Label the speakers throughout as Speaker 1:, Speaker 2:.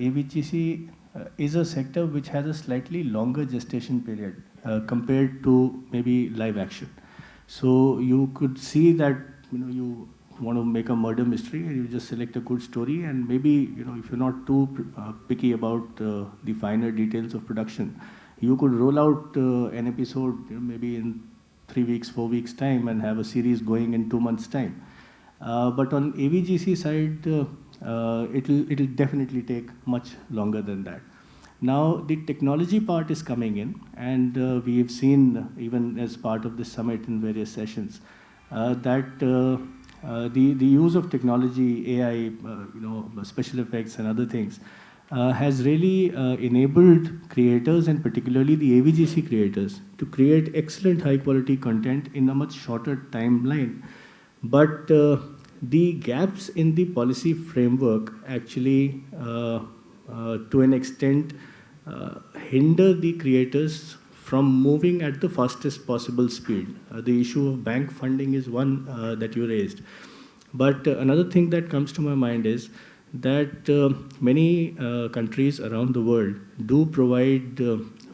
Speaker 1: AVGC is a sector which has a slightly longer gestation period compared to maybe live action. So you could see that you want to make a murder mystery and you just select a good story, and maybe if you're not too picky about the finer details of production, you could roll out an episode maybe in 3 weeks, 4 weeks time and have a series going in 2 months time. But on AVGC side, it'll definitely take much longer than that. Now the technology part is coming in, and we have seen even as part of the summit in various sessions that the use of technology, AI, special effects and other things has really enabled creators, and particularly the AVGC creators, to create excellent high quality content in a much shorter timeline. But the gaps in the policy framework actually to an extent hinder the creators from moving at the fastest possible speed. The issue of bank funding is one that you raised. But another thing that comes to my mind is that many countries around the world do provide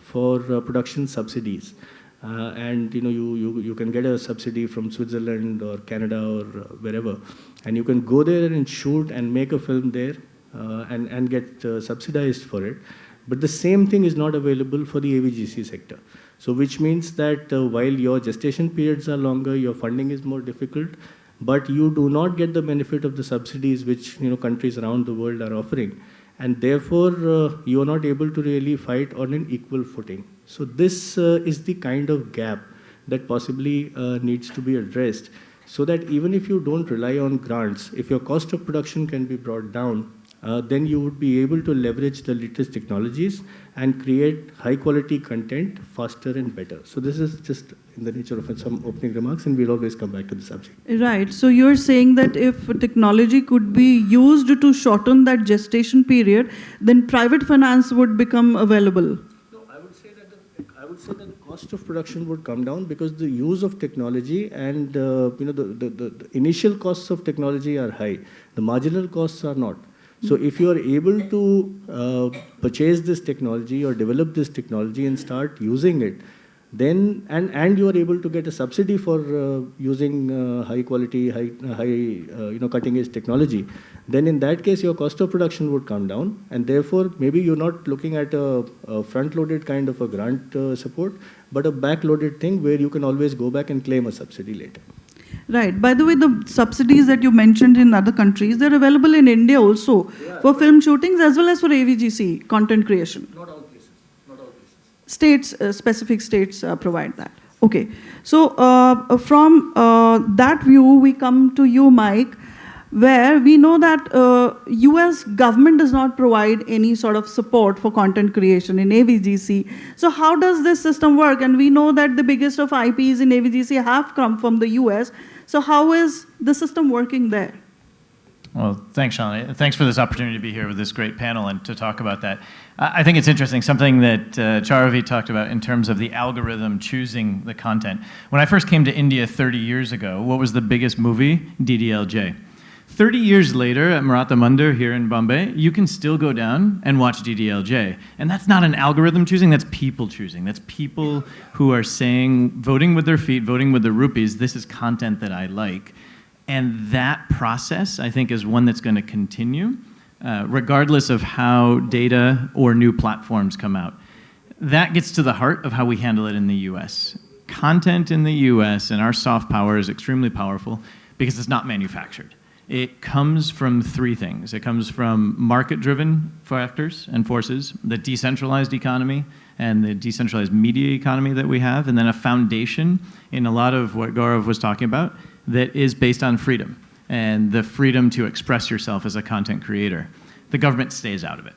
Speaker 1: for production subsidies. And you can get a subsidy from Switzerland or Canada or wherever, and you can go there and shoot and make a film there and get subsidized for it. But the same thing is not available for the AVGC sector. So which means that while your gestation periods are longer, your funding is more difficult, but you do not get the benefit of the subsidies which countries around the world are offering. And therefore, you are not able to really fight on an equal footing. So this is the kind of gap that possibly needs to be addressed, so that even if you don't rely on grants, if your cost of production can be brought down, then you would be able to leverage the latest technologies and create high quality content faster and better. So this is just in the nature of some opening remarks, and we'll always come back to the subject.
Speaker 2: Right. So you're saying that if technology could be used to shorten that gestation period, then private finance would become available.
Speaker 1: No, I would say that the cost of production would come down, because the use of technology and the initial costs of technology are high. The marginal costs are not. So if you are able to purchase this technology or develop this technology and start using it, then and you are able to get a subsidy for using high quality, cutting edge technology, then in that case your cost of production would come down, and therefore maybe you're not looking at a front loaded kind of a grant support, but a back loaded thing where you can always go back and claim a subsidy later.
Speaker 2: Right. By the way, the subsidies that you mentioned in other countries, they're available in India also for film shootings as well as for AVGC content creation.
Speaker 1: Not all places.
Speaker 2: States, specific states provide that. Okay. So from that view, we come to you, Mike, where we know that US government does not provide any sort of support for content creation in AVGC. So how does this system work? And we know that the biggest of IPs in AVGC have come from the US. So how is the system working there?
Speaker 3: Well, thanks, Sean. Thanks for this opportunity to be here with this great panel and to talk about that. I think it's interesting, something that Charavi talked about in terms of the algorithm choosing the content. When I first came to India 30 years ago, what was the biggest movie? DDLJ. 30 years later at Maratha Mandir here in Bombay, you can still go down and watch DDLJ. And that's not an algorithm choosing, that's people choosing. That's people who are saying, voting with their feet, voting with their rupees, this is content that I like. And that process, I think, is one that's going to continue, regardless of how data or new platforms come out. That gets to the heart of how we handle it in the US. Content in the US and our soft power is extremely powerful because it's not manufactured. It comes from three things. It comes from market-driven factors and forces, the decentralized economy and the decentralized media economy that we have, and then a foundation in a lot of what Gaurav was talking about that is based on freedom and the freedom to express yourself as a content creator. The government stays out of it.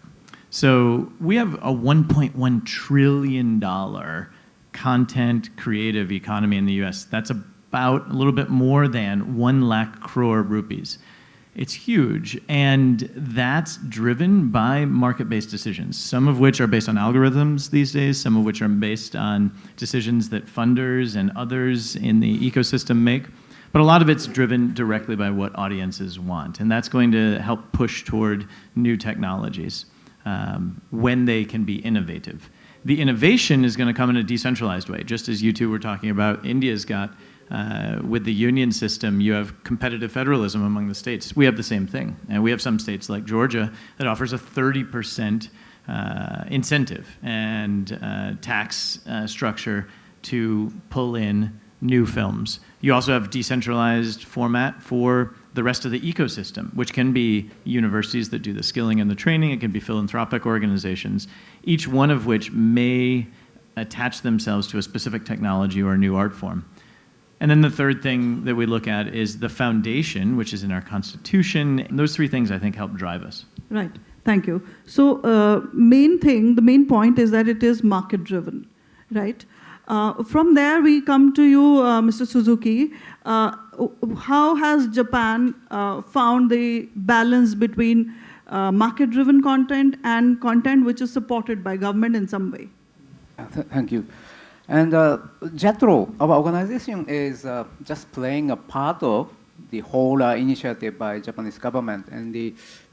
Speaker 3: So we have a $1.1 trillion content creative economy in the US. That's about a little bit more than 1 lakh crore rupees. It's huge, and that's driven by market-based decisions, some of which are based on algorithms these days, some of which are based on decisions that funders and others in the ecosystem make. But a lot of it's driven directly by what audiences want, and that's going to help push toward new technologies. when they can be innovative. The innovation is going to come in a decentralized way, just as you two were talking about. India's got, with the union system, you have competitive federalism among the states. We have the same thing. And we have some states like Georgia that offers a 30% incentive and tax structure to pull in new films. You also have decentralized format for the rest of the ecosystem, which can be universities that do the skilling and the training. It can be philanthropic organizations, each one of which may attach themselves to a specific technology or a new art form. And then the third thing that we look at is the foundation, which is in our constitution. And those three things, I think, help drive us.
Speaker 2: Right. Thank you. So the main point is that it is market-driven, right? From there, we come to you, Mr. Suzuki. How has Japan found the balance between market-driven content and content which is supported by government in some way?
Speaker 4: Thank you. And JETRO, our organization, is just playing a part of the whole initiative by Japanese government. And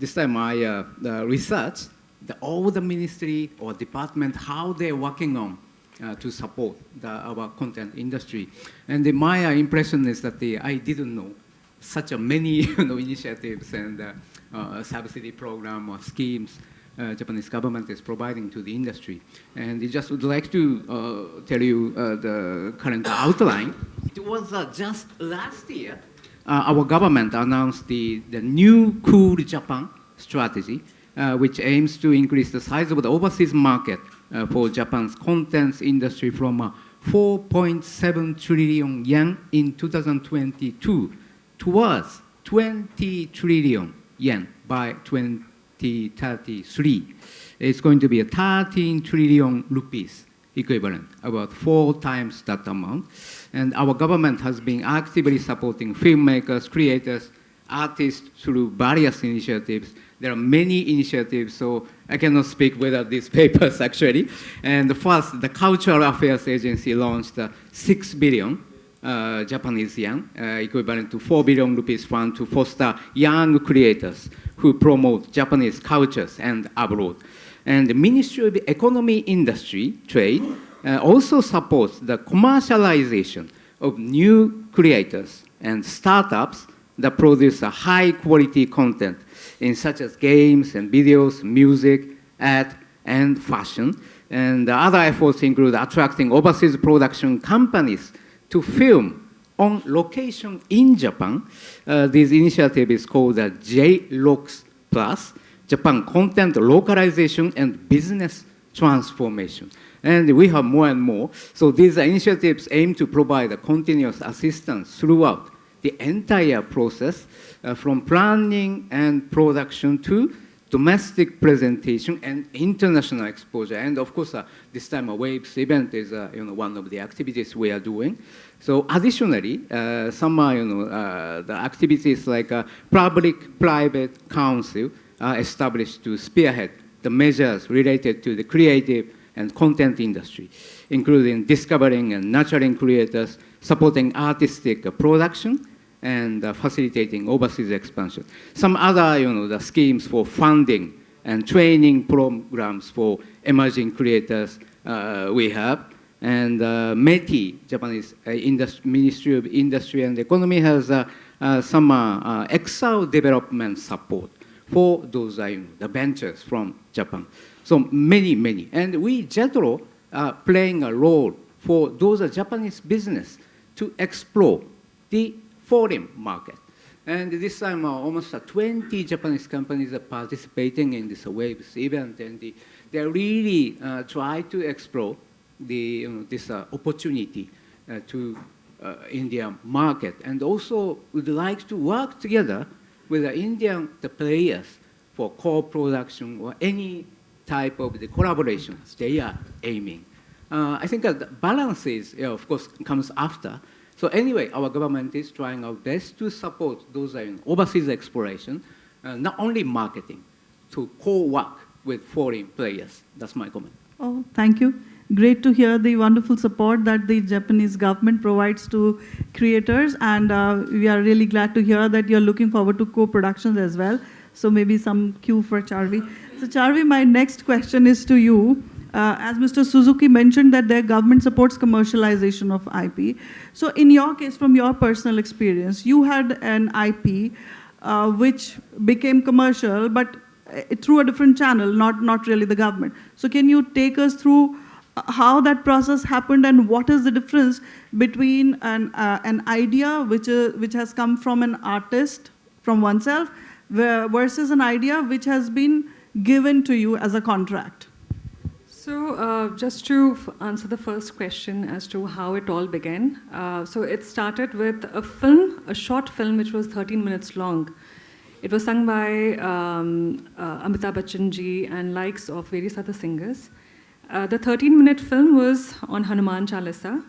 Speaker 4: this time I researched all the ministry or department, how they're working on to support our content industry. And my impression is that I didn't know such a many initiatives and subsidy program or schemes Japanese government is providing to the industry. And I just would like to tell you the current outline. It was just last year, our government announced the new Cool Japan strategy, which aims to increase the size of the overseas market for Japan's contents industry from 4.7 trillion yen in 2022 towards 20 trillion yen by 2033. It's going to be a 13 trillion rupees equivalent, about 4 times that amount. And our government has been actively supporting filmmakers, creators, artists through various initiatives. There are many initiatives, so I cannot speak without these papers, actually. And first, the Cultural Affairs Agency launched 6 billion Japanese yen, equivalent to 4 billion rupees fund to foster young creators who promote Japanese cultures and abroad. And the Ministry of Economy, Industry, Trade also supports the commercialization of new creators and startups that produce a high-quality content in such as games and videos, music, ad, and fashion. And the other efforts include attracting overseas production companies to film on location in Japan. This initiative is called the JLOCS Plus, Japan Content Localization and Business Transformation. And we have more and more. So these initiatives aim to provide a continuous assistance throughout the entire process, from planning and production to domestic presentation and international exposure. And of course, this time a WAVES event is one of the activities we are doing. So additionally, some the activities like a public-private council are established to spearhead the measures related to the creative and content industry, including discovering and nurturing creators, supporting artistic production, and facilitating overseas expansion. Some other, the schemes for funding and training programs for emerging creators we have. And METI, Japanese Ministry of Industry and Economy, has some Excel development support for those the ventures from Japan. So many. And we, JETRO, are playing a role for those Japanese business to explore the foreign market. And this time, almost 20 Japanese companies are participating in this WAVES event, and they really try to explore this opportunity to Indian market, and also would like to work together with the Indian players for co-production or any type of the collaborations they are aiming. I think the balance is, of course, comes after. So anyway, our government is trying our best to support those overseas exploration, not only marketing, to co-work with foreign players. That's my comment.
Speaker 2: Oh, thank you. Great to hear the wonderful support that the Japanese government provides to creators, and we are really glad to hear that you're looking forward to co-productions as well. So maybe some cue for Charvi. So Charvi, my next question is to you. As Mr. Suzuki mentioned that their government supports commercialization of IP. So in your case, from your personal experience, you had an IP which became commercial, but through a different channel, not really the government. So can you take us through how that process happened and what is the difference between an idea which has come from an artist, from oneself, versus an idea which has been given to you as a contract?
Speaker 5: So just to answer the first question as to how it all began. So it started with a film, a short film which was 13 minutes long. It was sung by Amitabh Bachchan ji and likes of various other singers. The 13-minute film was on Hanuman Chalisa,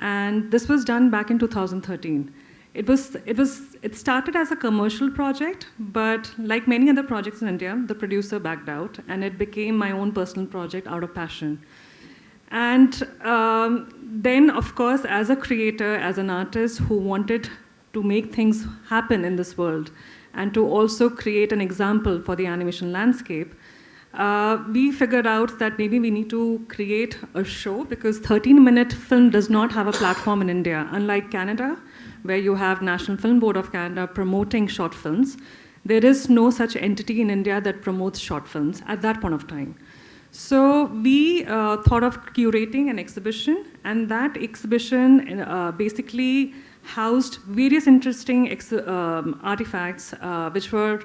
Speaker 5: and this was done back in 2013. It started as a commercial project, but like many other projects in India, the producer backed out, and it became my own personal project out of passion. And then, of course, as a creator, as an artist who wanted to make things happen in this world, and to also create an example for the animation landscape, we figured out that maybe we need to create a show, because 13-minute film does not have a platform in India. Unlike Canada, where you have National Film Board of Canada promoting short films, there is no such entity in India that promotes short films at that point of time. So we thought of curating an exhibition, and that exhibition basically housed various interesting artifacts which were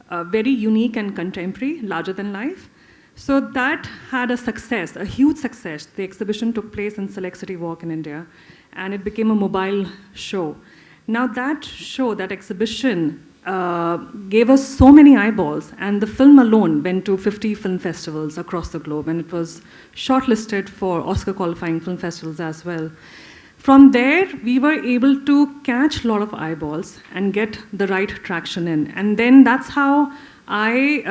Speaker 5: very unique and contemporary, larger than life. So that had a success, a huge success. The exhibition took place in Select City Walk in India, and it became a mobile show. Now that show, that exhibition, gave us so many eyeballs, and the film alone went to 50 film festivals across the globe, and it was shortlisted for Oscar qualifying film festivals as well. From there, we were able to catch a lot of eyeballs and get the right traction in. And then that's how I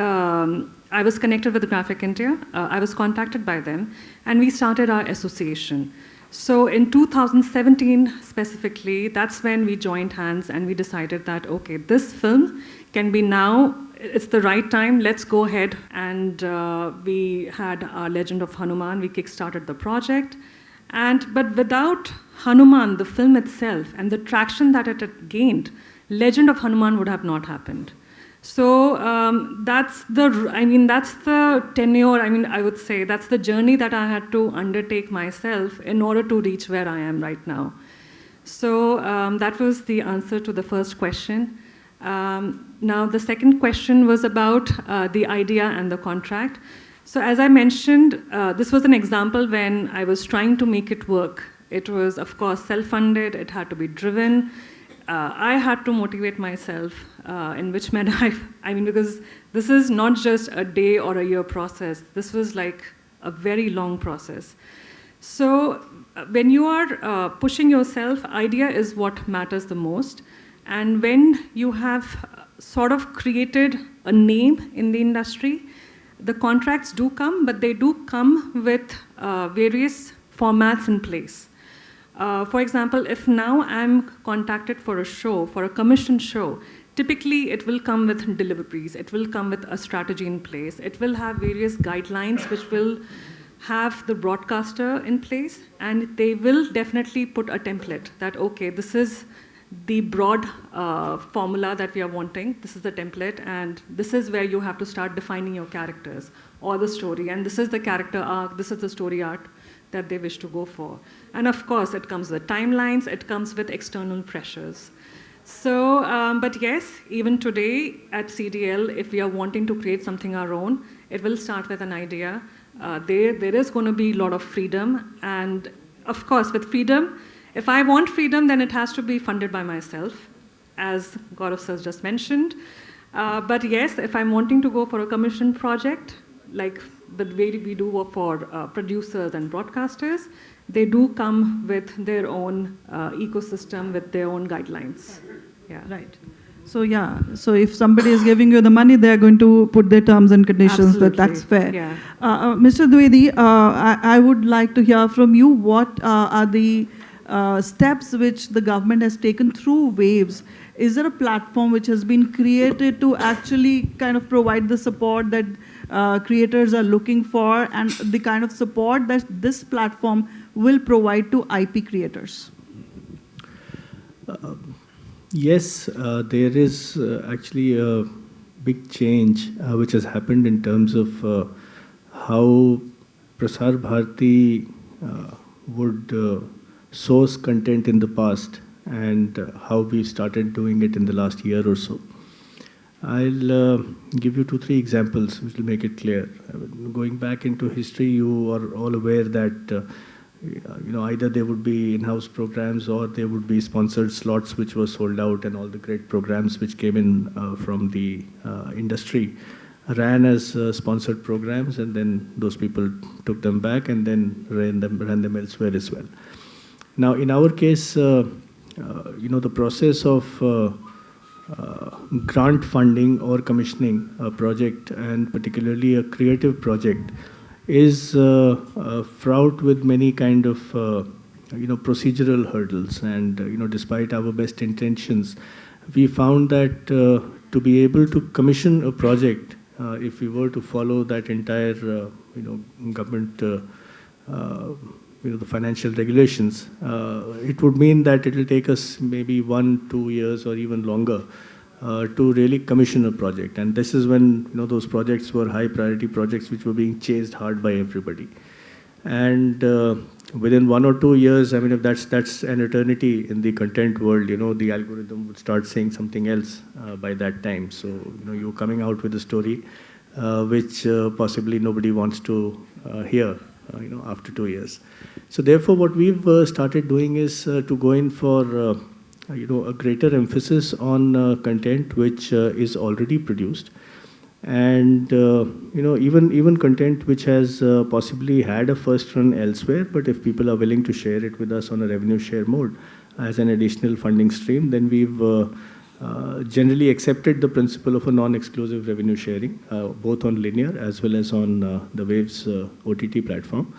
Speaker 5: was connected with Graphic India. I was contacted by them, and we started our association. So in 2017 specifically, that's when we joined hands and we decided that, okay, this film can be now, it's the right time, let's go ahead. And we had our Legend of Hanuman, we kickstarted the project. But without Hanuman, the film itself, and the traction that it had gained, Legend of Hanuman would have not happened. So that's the tenure, I would say, that's the journey that I had to undertake myself in order to reach where I am right now. So that was the answer to the first question. Now the second question was about the idea and the contract. So as I mentioned, this was an example when I was trying to make it work. It was, of course, self-funded, it had to be driven. I had to motivate myself in which manner because this is not just a day or a year process. This was like a very long process. So when you are pushing yourself, idea is what matters the most. And when you have sort of created a name in the industry, the contracts do come, but they do come with various formats in place. For example, if now I'm contacted for a show, for a commissioned show, typically it will come with deliverables, it will come with a strategy in place, it will have various guidelines which will have the broadcaster in place, and they will definitely put a template that, okay, this is the broad formula that we are wanting, this is the template, and this is where you have to start defining your characters or the story, and this is the character arc, this is the story arc that they wish to go for. And of course, it comes with timelines, it comes with external pressures. So, but yes, even today at CDL, if we are wanting to create something our own, it will start with an idea. There is going to be a lot of freedom, and of course, with freedom, if I want freedom, then it has to be funded by myself, as Gaurav sir just mentioned. But yes, if I'm wanting to go for a commission project, like the way we do for producers and broadcasters, they do come with their own ecosystem, with their own guidelines. Yeah.
Speaker 2: Right. So yeah, so if somebody is giving you the money, they are going to put their terms and conditions.
Speaker 5: Absolutely.
Speaker 2: That's fair.
Speaker 5: Yeah.
Speaker 2: Mr. Dwivedi, I would like to hear from you, what are the steps which the government has taken through waves? Is there a platform which has been created to actually kind of provide the support that creators are looking for, and the kind of support that this platform will provide to IP creators?
Speaker 1: Yes, there is actually a big change which has happened in terms of how Prasar Bharati would source content in the past, and how we started doing it in the last year or so. I'll give you 2-3 examples which will make it clear. Going back into history, you are all aware that either there would be in-house programs or there would be sponsored slots which were sold out, and all the great programs which came in from the industry ran as sponsored programs, and then those people took them back and then ran them elsewhere as well. Now, in our case, the process of grant funding or commissioning a project, and particularly a creative project, is fraught with many kind of procedural hurdles. And despite our best intentions, we found that to be able to commission a project, if we were to follow that entire government the financial regulations, it would mean that it will take us maybe 1-2 years or even longer to really commission a project. And this is when those projects were high priority projects which were being chased hard by everybody. And within 1 or 2 years, I mean, if that's an eternity in the content world, the algorithm would start saying something else by that time. So you're coming out with a story which possibly nobody wants to hear after 2 years. So therefore, what we've started doing is to go in for a greater emphasis on content which is already produced, and even content which has possibly had a first run elsewhere, but if people are willing to share it with us on a revenue share mode as an additional funding stream, then we've generally accepted the principle of a non-exclusive revenue sharing, both on linear as well as on the Waves OTT platform.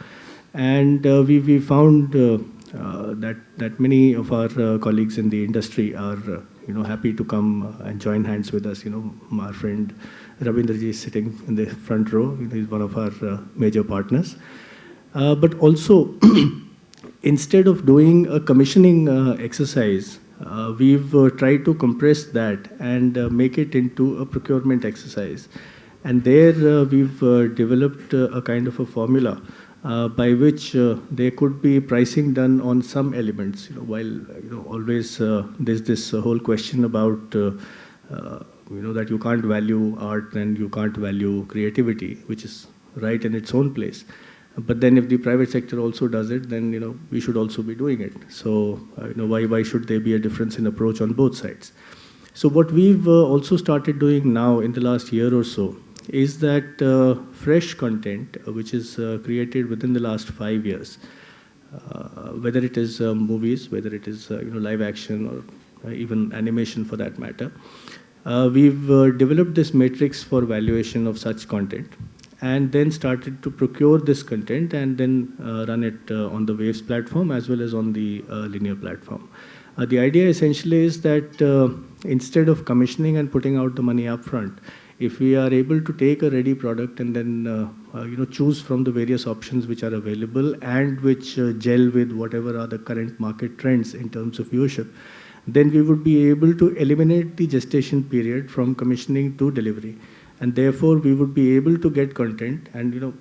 Speaker 1: And we found that many of our colleagues in the industry are happy to come and join hands with us. Our friend Ravindraji is sitting in the front row. He's one of our major partners. But also, instead of doing a commissioning exercise, we've tried to compress that and make it into a procurement exercise. And there we've developed a kind of a formula by which there could be pricing done on some elements. While always there's this whole question about that you can't value art and you can't value creativity, which is right in its own place. But then if the private sector also does it, then we should also be doing it. So why should there be a difference in approach on both sides? So what we've also started doing now in the last year or so is that fresh content which is created within the last 5 years, whether it is movies, whether it is live action, or even animation for that matter, we've developed this matrix for valuation of such content, and then started to procure this content and then run it on the Waves platform as well as on the linear platform. The idea essentially is that instead of commissioning and putting out the money upfront, if we are able to take a ready product and then choose from the various options which are available and which gel with whatever are the current market trends in terms of viewership, then we would be able to eliminate the gestation period from commissioning to delivery. And therefore, we would be able to get content and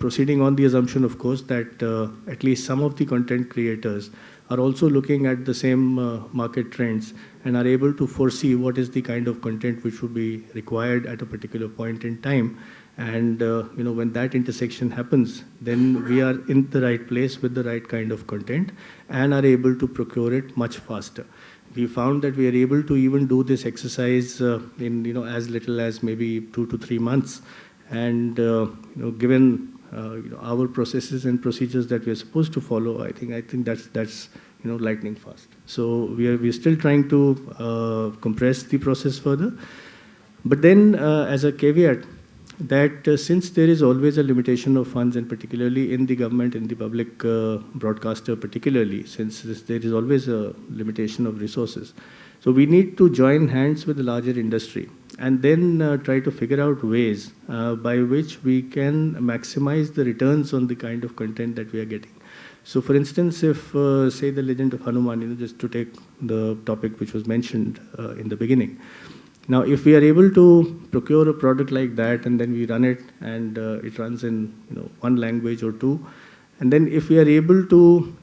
Speaker 1: proceeding on the assumption, of course, that at least some of the content creators are also looking at the same market trends and are able to foresee what is the kind of content which would be required at a particular point in time. And when that intersection happens, then we are in the right place with the right kind of content and are able to procure it much faster. We found that we are able to even do this exercise in as little as maybe 2 to 3 months. And given our processes and procedures that we are supposed to follow, I think that's lightning fast. So we're still trying to compress the process further. But then as a caveat, that since there is always a limitation of funds, and particularly in the government, in the public broadcaster particularly, since there is always a limitation of resources. So we need to join hands with the larger industry and then try to figure out ways by which we can maximize the returns on the kind of content that we are getting. So for instance, if say the legend of Hanuman, just to take the topic which was mentioned in the beginning. Now, if we are able to procure a product like that and then we run it and it runs in one language or two, and then if we are able to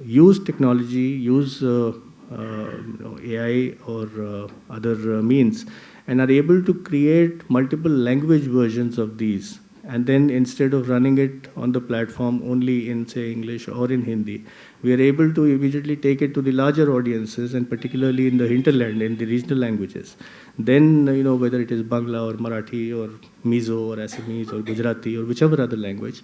Speaker 1: use technology, use AI or other means, and are able to create multiple language versions of these, and then instead of running it on the platform only in, say, English or in Hindi, we are able to immediately take it to the larger audiences, and particularly in the hinterland, in the regional languages. Then, whether it is Bangla or Marathi or Mizo or Assamese or Gujarati or whichever other language,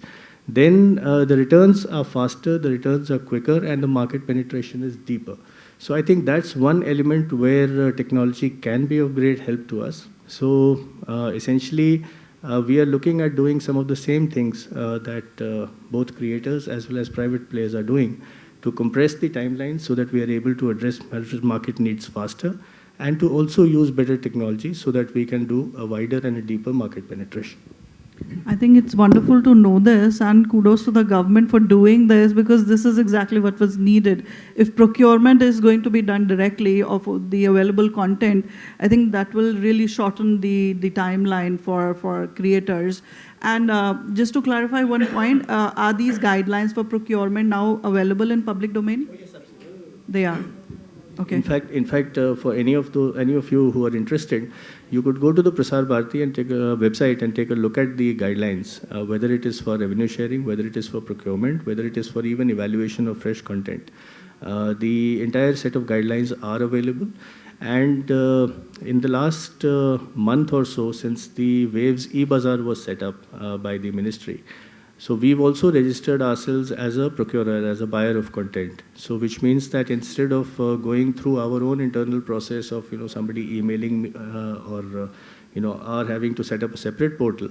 Speaker 1: then the returns are faster, the returns are quicker, and the market penetration is deeper. So I think that's one element where technology can be of great help to us. So essentially, we are looking at doing some of the same things that both creators as well as private players are doing to compress the timelines so that we are able to address market needs faster, and to also use better technology so that we can do a wider and a deeper market penetration.
Speaker 2: I think it's wonderful to know this, and kudos to the government for doing this, because this is exactly what was needed. If procurement is going to be done directly of the available content, I think that will really shorten the timeline for creators. And just to clarify one point, are these guidelines for procurement now available in public domain?
Speaker 1: Oh, yes, absolutely.
Speaker 2: They are. Okay.
Speaker 1: In fact, for any of you who are interested, you could go to the Prasar Bharati and take a website and take a look at the guidelines, whether it is for revenue sharing, whether it is for procurement, whether it is for even evaluation of fresh content. The entire set of guidelines are available. And in the last month or so, since the Waves e-Bazaar was set up by the ministry, so we've also registered ourselves as a procurer, as a buyer of content. So which means that instead of going through our own internal process of somebody emailing or or having to set up a separate portal,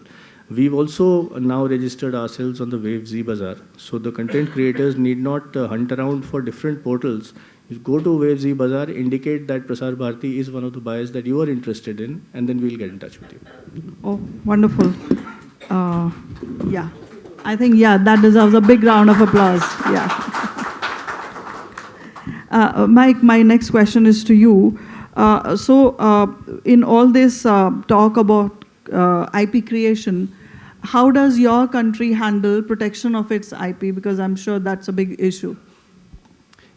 Speaker 1: we've also now registered ourselves on the Waves e-Bazaar. So the content creators need not hunt around for different portals. You go to Waves e-Bazaar, indicate that Prasar Bharati is one of the buyers that you are interested in, and then we'll get in touch with you.
Speaker 2: Oh, wonderful. Yeah. I think, that deserves a big round of applause. Yeah. Mike, my next question is to you. In all this talk about IP creation, how does your country handle protection of its IP? Because I'm sure that's a big issue.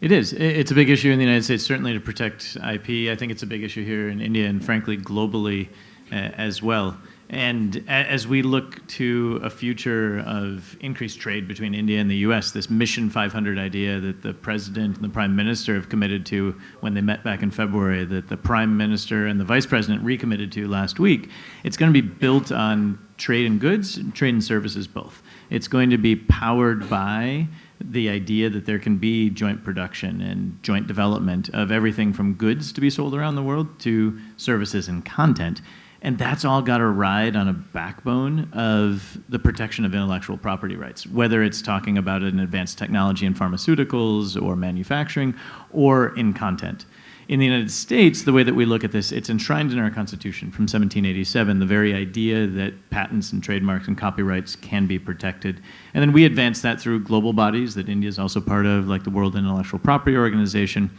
Speaker 3: It is. It's a big issue in the United States, certainly to protect IP. I think it's a big issue here in India and, frankly, globally as well. And as we look to a future of increased trade between India and the US, this Mission 500 idea that the President and the Prime Minister have committed to when they met back in February, that the Prime Minister and the Vice President recommitted to last week, it's going to be built on trade in goods, trade in services both. It's going to be powered by the idea that there can be joint production and joint development of everything from goods to be sold around the world to services and content. And that's all got to ride on a backbone of the protection of intellectual property rights, whether it's talking about an advanced technology in pharmaceuticals or manufacturing or in content. In the United States, the way that we look at this, it's enshrined in our Constitution from 1787, the very idea that patents and trademarks and copyrights can be protected. And then we advance that through global bodies that India is also part of, like the World Intellectual Property Organization.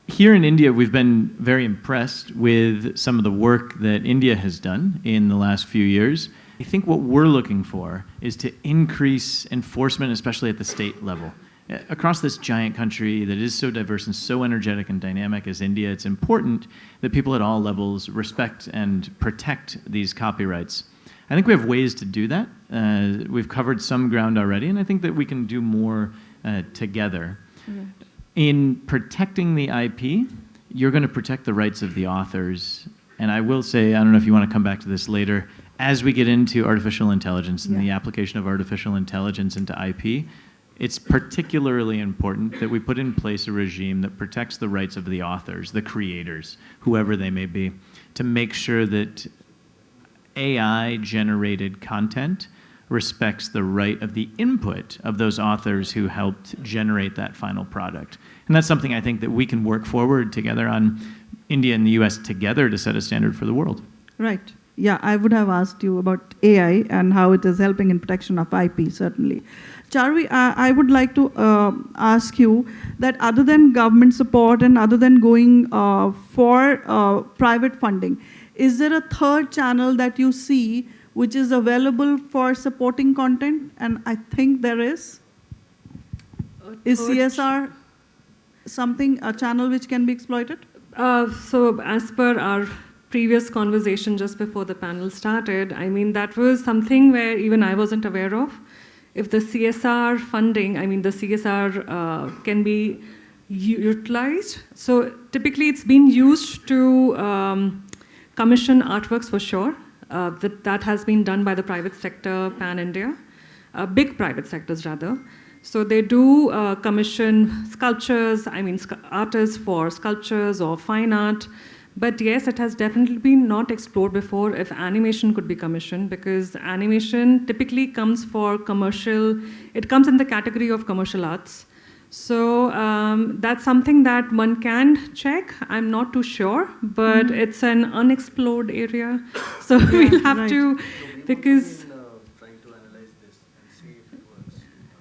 Speaker 3: Here in India, we've been very impressed with some of the work that India has done in the last few years. I think what we're looking for is to increase enforcement, especially at the state level. Across this giant country that is so diverse and so energetic and dynamic as India, it's important that people at all levels respect and protect these copyrights. I think we have ways to do that. We've covered some ground already, and I think that we can do more together. Mm-hmm. In protecting the IP, you're going to protect the rights of the authors. And I will say, I don't know if you want to come back to this later, as we get into artificial intelligence and the application of artificial intelligence into IP, it's particularly important that we put in place a regime that protects the rights of the authors, the creators, whoever they may be, to make sure that AI-generated content respects the right of the input of those authors who helped generate that final product. And that's something I think that we can work forward together on, India and the US together to set a standard for the world.
Speaker 2: Right. Yeah, I would have asked you about AI and how it is helping in protection of IP, certainly. Charvi, I would like to ask you that other than government support and other than going for private funding, is there a third channel that you see which is available for supporting content? And I think there is. Is CSR something, a channel which can be exploited?
Speaker 5: So as per our previous conversation just before the panel started, I mean, that was something where even I wasn't aware of. If the CSR funding, I mean, the CSR can be utilized. So typically it's been used to commission artworks for sure. That has been done by the private sector pan-India, big private sectors rather. So they do commission sculptures, I mean artists for sculptures or fine art. But yes, it has definitely been not explored before if animation could be commissioned, because animation typically comes for commercial, it comes in the category of commercial arts. So that's something that one can check. I'm not too sure, but it's an unexplored area. So we'll have to, because...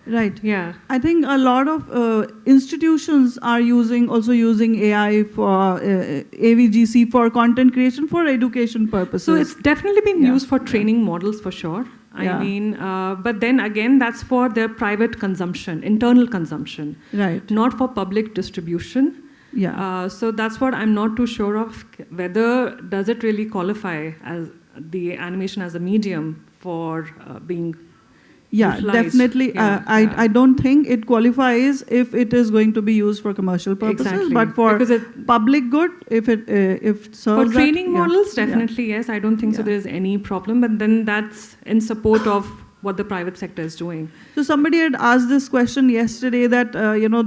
Speaker 2: Right.
Speaker 5: Yeah.
Speaker 2: I think a lot of institutions are also using AI for AVGC for content creation for education purposes.
Speaker 5: So it's definitely been used for training models for sure. I mean, but then again, that's for their private consumption, internal consumption.
Speaker 2: Right.
Speaker 5: Not for public distribution.
Speaker 2: Yeah.
Speaker 5: So that's what I'm not too sure of, whether does it really qualify as the animation as a medium for being utilized.
Speaker 2: Definitely. I don't think it qualifies if it is going to be used for commercial purposes,
Speaker 5: Exactly.
Speaker 2: but for public good, if it serves
Speaker 5: for training models,
Speaker 2: yeah.
Speaker 5: definitely yes. I don't think so. There's any problem, but then that's in support of what the private sector is doing.
Speaker 2: So somebody had asked this question yesterday that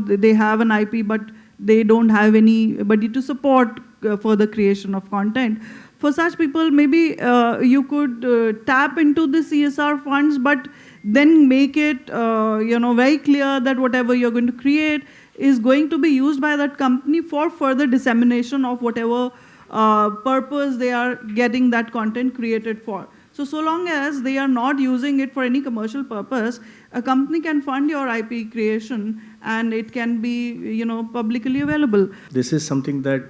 Speaker 2: they have an IP, but they don't have anybody to support for the creation of content. For such people, maybe you could tap into the CSR funds, but then make it very clear that whatever you're going to create is going to be used by that company for further dissemination of whatever purpose they are getting that content created for. So long as they are not using it for any commercial purpose, a company can fund your IP creation and it can be publicly available.
Speaker 1: This is something that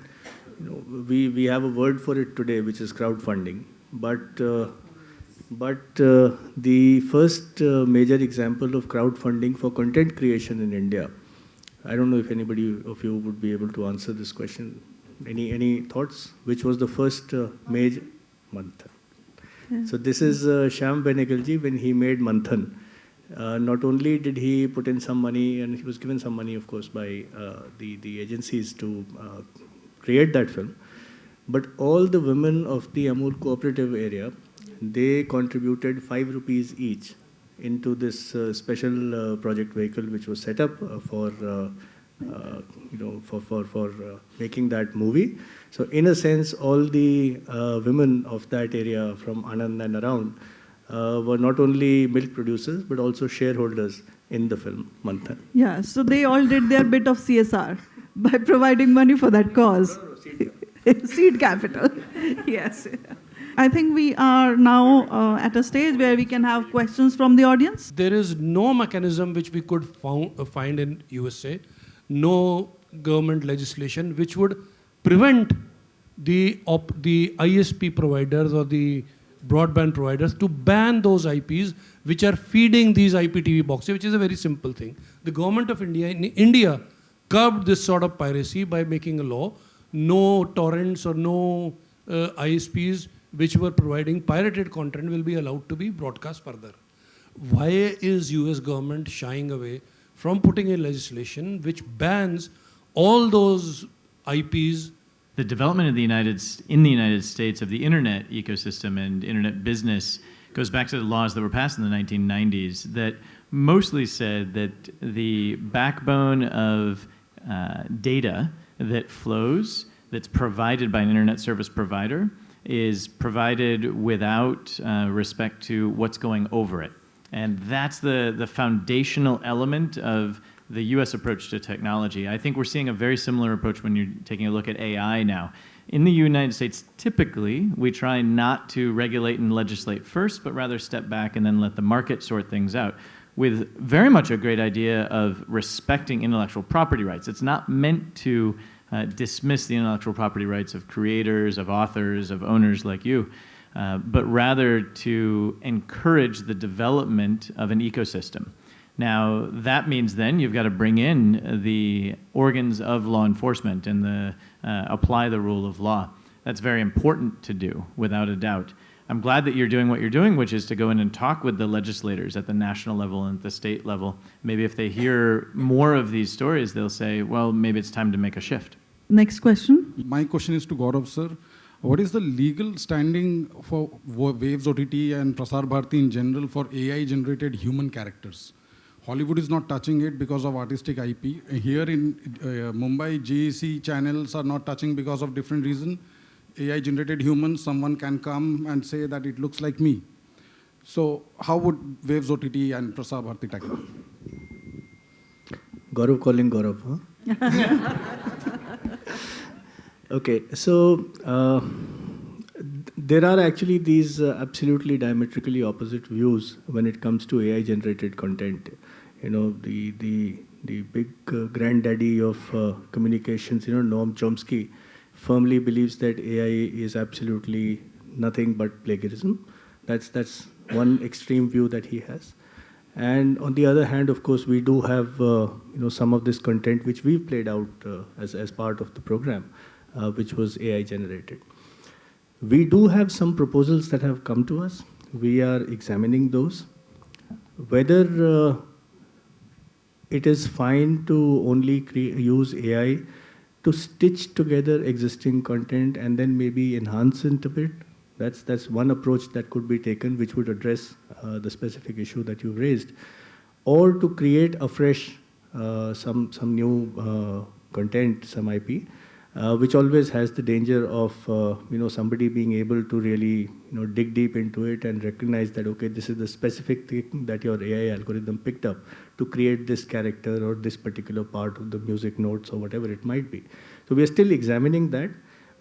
Speaker 1: we have a word for it today, which is crowdfunding. But the first major example of crowdfunding for content creation in India, I don't know if anybody of you would be able to answer this question. Any thoughts? Which was the first major Manthan? Yeah. So this is Shyam Benegalji when he made Manthan. Not only did he put in some money, and he was given some money, of course, by the agencies to create that film, but all the women of the Amul cooperative area, they contributed 5 rupees each into this special project vehicle which was set up for making that movie. So in a sense, all the women of that area from Anand and around were not only milk producers but also shareholders in the film Manthan.
Speaker 2: Yeah, so they all did their bit of CSR by providing money for that cause. Seed capital. Yes. I think we are now at a stage where we can have questions from the audience.
Speaker 6: There is no mechanism which we could find in USA, no government legislation which would prevent the ISP providers or the broadband providers to ban those IPs which are feeding these IPTV boxes, which is a very simple thing. The government of India in India curbed this sort of piracy by making a law. No torrents or no ISPs which were providing pirated content will be allowed to be broadcast further. Why is US government shying away from putting in legislation which bans all those IPs?
Speaker 3: The development of in the United States of the internet ecosystem and internet business goes back to the laws that were passed in the 1990s that mostly said that the backbone of data that flows, that's provided by an internet service provider, is provided without respect to what's going over it. And that's the foundational element of the US approach to technology. I think we're seeing a very similar approach when you're taking a look at AI now. In the United States, typically, we try not to regulate and legislate first, but rather step back and then let the market sort things out, with very much a great idea of respecting intellectual property rights. It's not meant to dismiss the intellectual property rights of creators, of authors, of owners like you, but rather to encourage the development of an ecosystem. Now, that means then you've got to bring in the organs of law enforcement and apply the rule of law. That's very important to do, without a doubt. I'm glad that you're doing what you're doing, which is to go in and talk with the legislators at the national level and at the state level. Maybe if they hear more of these stories, they'll say, well, maybe it's time to make a shift.
Speaker 2: Next question.
Speaker 7: My question is to Gaurav, sir. What is the legal standing for Waves OTT and Prasar Bharati in general for AI-generated human characters? Hollywood is not touching it because of artistic IP. Here in Mumbai, GEC channels are not touching because of different reason. AI-generated humans, someone can come and say that it looks like me. So how would Waves OTT and Prasar Bharati tackle it?
Speaker 1: Gaurav calling Gaurav, huh? Okay, so there are actually these absolutely diametrically opposite views when it comes to AI-generated content. You know, the big granddaddy of communications, Noam Chomsky, firmly believes that AI is absolutely nothing but plagiarism. That's one extreme view that he has. And on the other hand, of course, we do have some of this content which we've played out as part of the program, which was AI generated. We do have some proposals that have come to us. We are examining those. Whether it is fine to only use AI to stitch together existing content and then maybe enhance into it, that's one approach that could be taken, which would address the specific issue that you raised, or to create afresh some new content, some IP, which always has the danger of somebody being able to really dig deep into it and recognize that, okay, this is the specific thing that your AI algorithm picked up to create this character or this particular part of the music notes or whatever it might be. So we are still examining that.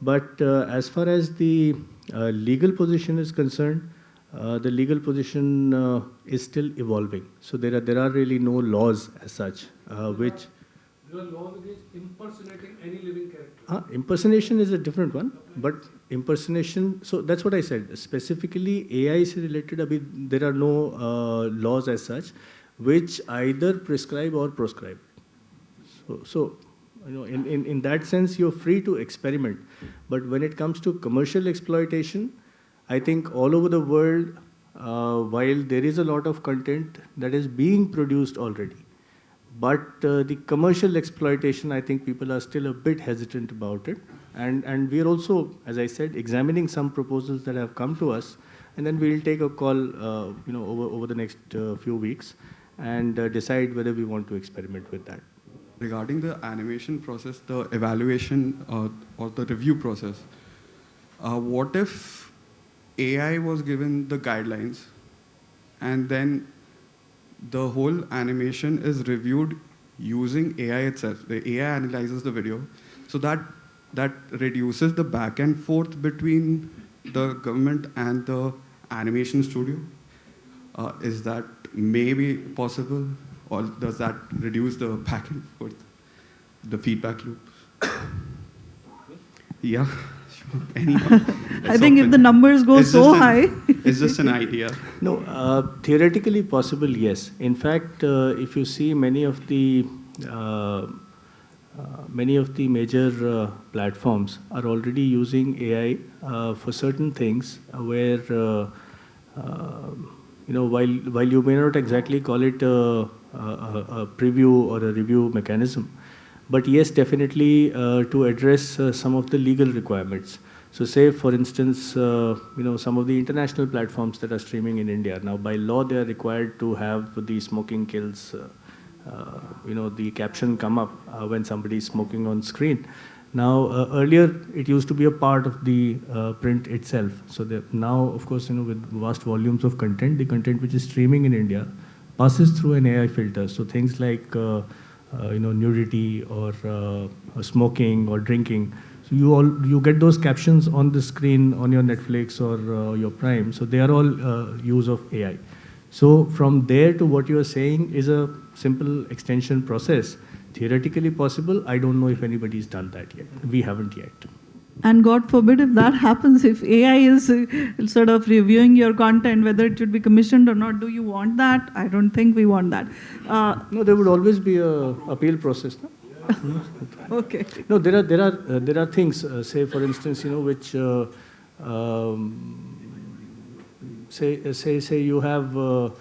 Speaker 1: But as far as the legal position is concerned, the legal position is still evolving. So there are really no laws as such, which...
Speaker 6: There are laws against impersonating any living character.
Speaker 1: Impersonation is a different one, but impersonation, so that's what I said. Specifically, AI is related, there are no laws as such, which either prescribe or proscribe. So in that sense, you're free to experiment. But when it comes to commercial exploitation, I think all over the world, while there is a lot of content that is being produced already, but the commercial exploitation, I think people are still a bit hesitant about it. And we are also, as I said, examining some proposals that have come to us, and then we'll take a call over the next few weeks and decide whether we want to experiment with that.
Speaker 8: Regarding the animation process, the evaluation or the review process, what if AI was given the guidelines and then the whole animation is reviewed using AI itself? The AI analyzes the video, so that reduces the back and forth between the government and the animation studio. Is that maybe possible, or does that reduce the back and forth, the feedback loop? Yeah.
Speaker 2: I think if the numbers go so high.
Speaker 8: It's just an idea.
Speaker 1: No, theoretically possible, yes. In fact, if you see many of the major platforms are already using AI for certain things where, while you may not exactly call it a preview or a review mechanism, but yes, definitely to address some of the legal requirements. So say, for instance, some of the international platforms that are streaming in India, now by law they are required to have the smoking kills, the caption come up when somebody is smoking on screen. Now, earlier it used to be a part of the print itself. So now, of course, with vast volumes of content, the content which is streaming in India passes through an AI filter. So things like nudity or smoking or drinking. So you get those captions on the screen on your Netflix or your Prime. So they are all use of AI. So from there to what you are saying is a simple extension process. Theoretically possible. I don't know if anybody's done that yet. We haven't yet.
Speaker 2: And God forbid if that happens, if AI is sort of reviewing your content, whether it should be commissioned or not, do you want that? I don't think we want that.
Speaker 1: No, there would always be a appeal process. No?
Speaker 2: Okay.
Speaker 1: No, there are things. Say, for instance, which say you have a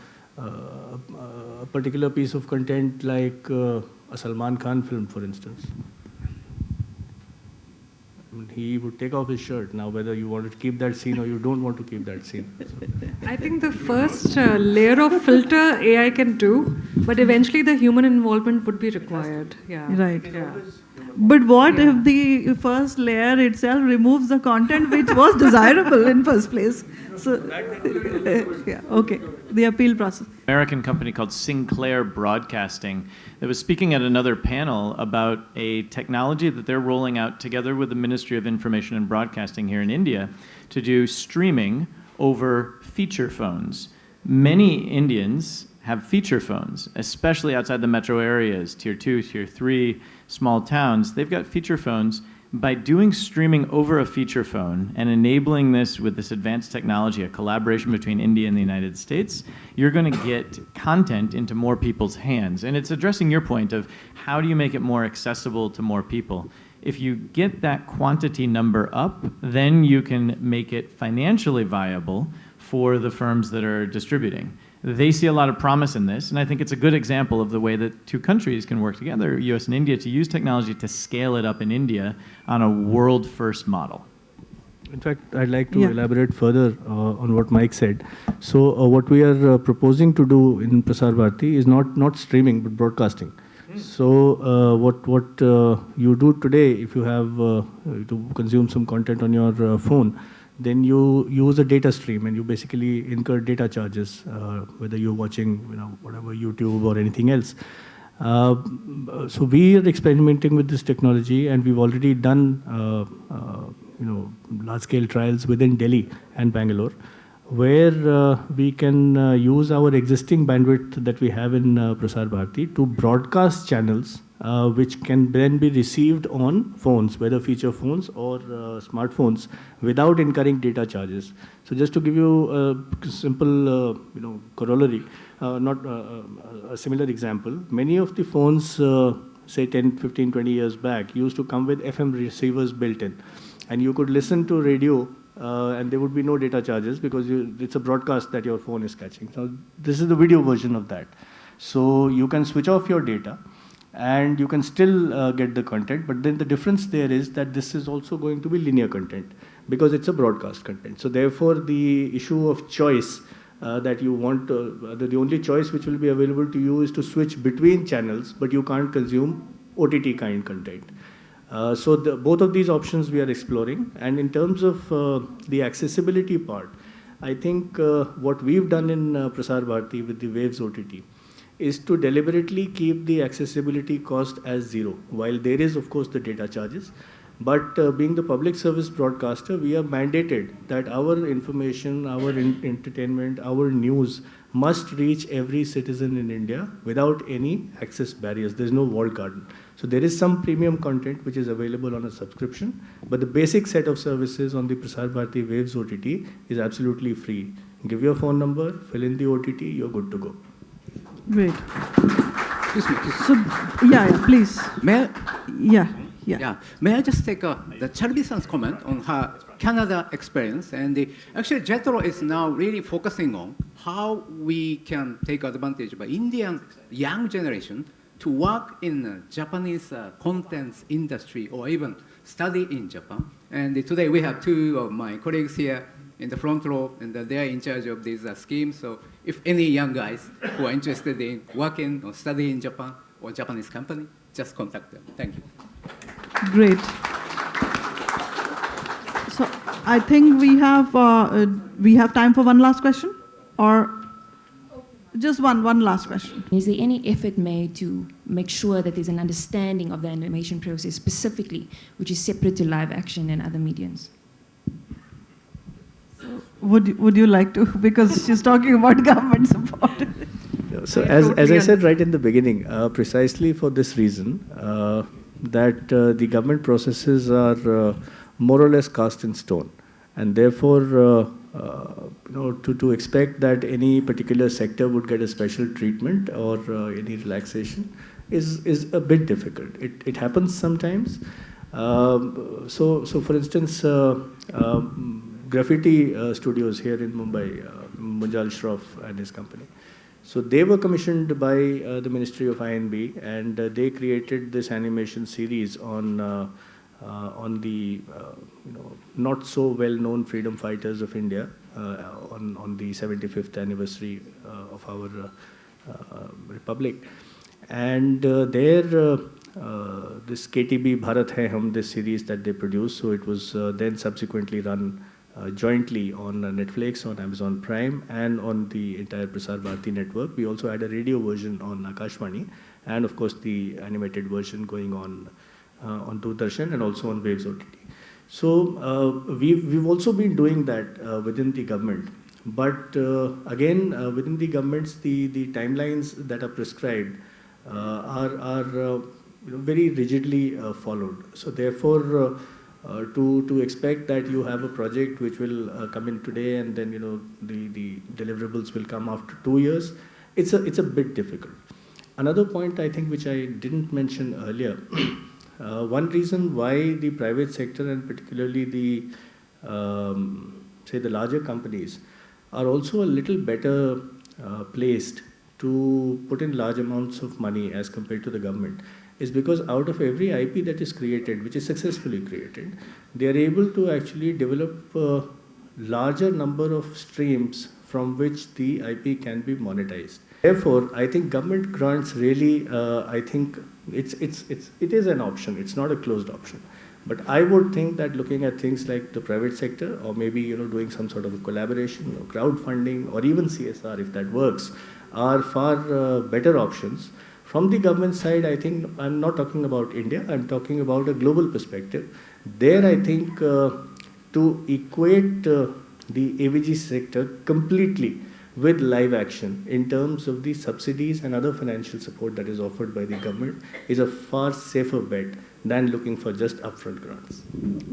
Speaker 1: particular piece of content like a Salman Khan film, for instance. He would take off his shirt now, whether you want to keep that scene or you don't want to keep that scene.
Speaker 5: I think the first layer of filter AI can do, but eventually the human involvement would be required. Yeah.
Speaker 2: Right.
Speaker 5: Yeah.
Speaker 2: But what if the first layer itself removes the content which was desirable in first place? So, yeah, okay. The appeal process.
Speaker 3: American company called Sinclair Broadcasting that was speaking at another panel about a technology that they're rolling out together with the Ministry of Information and Broadcasting here in India to do streaming over feature phones. Many Indians have feature phones, especially outside the metro areas, tier 2, tier 3, small towns. They've got feature phones. By doing streaming over a feature phone and enabling this with this advanced technology, a collaboration between India and the United States, you're going to get content into more people's hands. And it's addressing your point of how do you make it more accessible to more people. If you get that quantity number up, then you can make it financially viable for the firms that are distributing. They see a lot of promise in this, and I think it's a good example of the way that two countries can work together, US and India, to use technology to scale it up in India on a world-first model.
Speaker 1: In fact, I'd like to elaborate further on what Mike said. So what we are proposing to do in Prasar Bharati is not streaming, but broadcasting. So what you do today, if you have to consume some content on your phone, then you use a data stream and you basically incur data charges, whether you're watching whatever YouTube or anything else. So we are experimenting with this technology, and we've already done large-scale trials within Delhi and Bangalore, where we can use our existing bandwidth that we have in Prasar Bharati to broadcast channels which can then be received on phones, whether feature phones or smartphones, without incurring data charges. So just to give you a simple corollary, not a similar example, many of the phones, say 10, 15, 20 years back, used to come with FM receivers built in. And you could listen to radio and there would be no data charges because it's a broadcast that your phone is catching. So this is the video version of that. So you can switch off your data and you can still get the content, but then the difference there is that this is also going to be linear content because it's a broadcast content. So therefore the issue of choice that you want, the only choice which will be available to you is to switch between channels, but you can't consume OTT kind content. So both of these options we are exploring. And in terms of the accessibility part, I think what we've done in Prasar Bharati with the Waves OTT is to deliberately keep the accessibility cost as zero, while there is of course the data charges. But being the public service broadcaster, we are mandated that our information, our entertainment, our news must reach every citizen in India without any access barriers. There's no walled garden. So there is some premium content which is available on a subscription, but the basic set of services on the Prasar Bharati Waves OTT is absolutely free. Give your phone number, fill in the OTT, you're good to go.
Speaker 2: Great.
Speaker 4: Excuse me.
Speaker 2: So, please.
Speaker 4: May I?
Speaker 2: Yeah.
Speaker 4: May I just take the Charvi-san's comment on her Canada experience? And actually, JETRO is now really focusing on how we can take advantage by Indian young generation to work in the Japanese contents industry or even study in Japan. And today we have two of my colleagues here in the front row, and they are in charge of these schemes. So if any young guys who are interested in working or studying in Japan or Japanese company, just contact them. Thank you.
Speaker 2: Great. So I think we have time for one last question, or Just one last question.
Speaker 9: Is there any effort made to make sure that there's an understanding of the animation process specifically, which is separate to live action and other mediums?
Speaker 2: Would you like to? Because she's talking about government support.
Speaker 1: So as I said right in the beginning, precisely for this reason, that the government processes are more or less cast in stone, and therefore, to expect that any particular sector would get a special treatment or any relaxation is a bit difficult. It happens sometimes. So for instance, graffiti studios here in Mumbai, Munjal Shroff and his company. So they were commissioned by the Ministry of INB, and they created this animation series on the not so well-known freedom fighters of India on the 75th anniversary of our republic. And this KTB Bharat Hai Hum, this series that they produced, so it was then subsequently run jointly on Netflix, on Amazon Prime, and on the entire Prasar Bharati network. We also had a radio version on Akashvani, and of course the animated version going on Doordarshan and also on Waves OTT. So we've also been doing that within the government. But again, within the governments, the timelines that are prescribed are very rigidly followed. So therefore, to expect that you have a project which will come in today and then the deliverables will come after 2 years, it's a bit difficult. Another point I think which I didn't mention earlier, one reason why the private sector and particularly the say the larger companies are also a little better placed to put in large amounts of money as compared to the government is because out of every IP that is created, which is successfully created, they are able to actually develop a larger number of streams from which the IP can be monetized. Therefore, I think government grants really, I think it is an option. It's not a closed option. But I would think that looking at things like the private sector, or maybe doing some sort of a collaboration, or crowdfunding, or even CSR, if that works, are far better options. From the government side, I think I'm not talking about India. I'm talking about a global perspective. There, I think to equate the AVG sector completely with live action in terms of the subsidies and other financial support that is offered by the government is a far safer bet than looking for just upfront grants.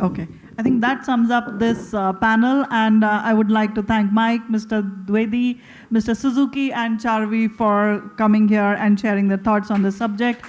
Speaker 2: Okay, I think that sums up this panel, and I would like to thank Mike, Mr. Dwivedi, Mr. Suzuki, and Charvi for coming here and sharing their thoughts on this subject.